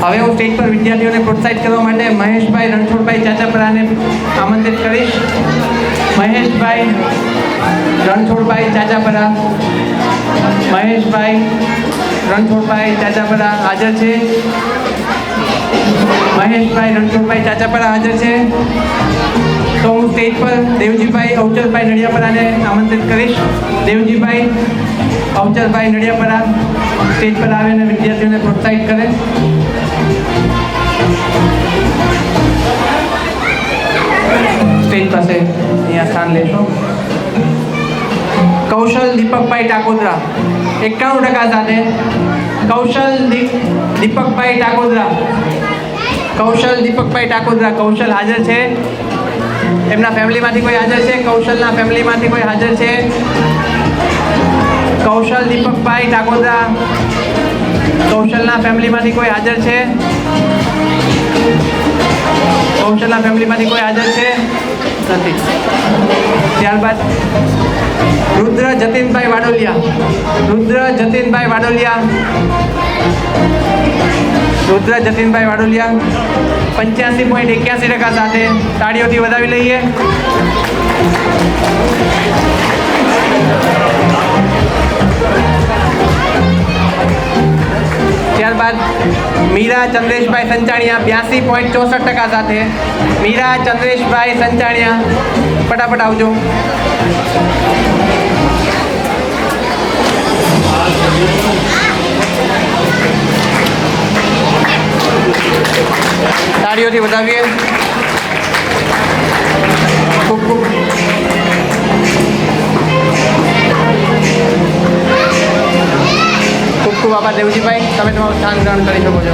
હવે હું સ્ટેજ પર વિદ્યાર્થીઓને પ્રોત્સાહિત કરવા માટે મહેશભાઈ રણછોડભાઈ ચાચાપરાને આમંત્રિત કરીશ. મહેશભાઈ રણછોડભાઈ ચાચાપરા. મહેશભાઈ રણછોડભાઈ ચાચાપરા હાજર છે. મહેશભાઈ રણછોડભાઈ ચાચાપરા હાજર છે. તો હું સ્ટેજ પર દેવજીભાઈ અવચરભાઈ નડિયાપરાને આમંત્રિત કરીશ. દેવજીભાઈ અવચરભાઈ નડિયાપરા સ્ટેજ પર આવે અને વિદ્યાર્થીઓને પ્રોત્સાહિત કરે. સ્ટેજ પાસે અહીંયા સ્થાન લેશો. કૌશલ દીપકભાઈ ટાકોદરા 91% સાથે. કૌશલ દીપકભાઈ ટાકોદરા. કૌશલ દીપકભાઈ ટાકોદરા. કૌશલ હાજર છે? એમના ફેમિલીમાંથી કોઈ હાજર છે? કૌશલના ફેમિલીમાંથી કોઈ હાજર છે? કૌશલ દીપકભાઈ ટાકોદરા. કૌશલના ફેમિલીમાંથી કોઈ હાજર છે? કૌશલના ફેમિલીમાંથી કોઈ હાજર છે? નથી. ત્યારબાદ રુદ્ર જતીનભાઈ વાડોલિયા. રુદ્ર જતીનભાઈ વાડોલિયા. રુદ્ર જતીનભાઈ વાડોલિયા 85.81% સાથે. તાળીઓથી વધાવી લઈએ. ત્યારબાદ મીરા ચંદ્રેશભાઈ સંચાણિયા 82.64% સાથે. મીરા ચંદ્રેશભાઈ સંચાણિયા ફટાફટ આવજો. તાળીઓથી વધાવીએ. ખૂબ ખૂબ ખૂબ ખૂબ આભાર દેવજીભાઈ. તમે તમારું સ્થાન ગ્રહણ કરી શકો છો.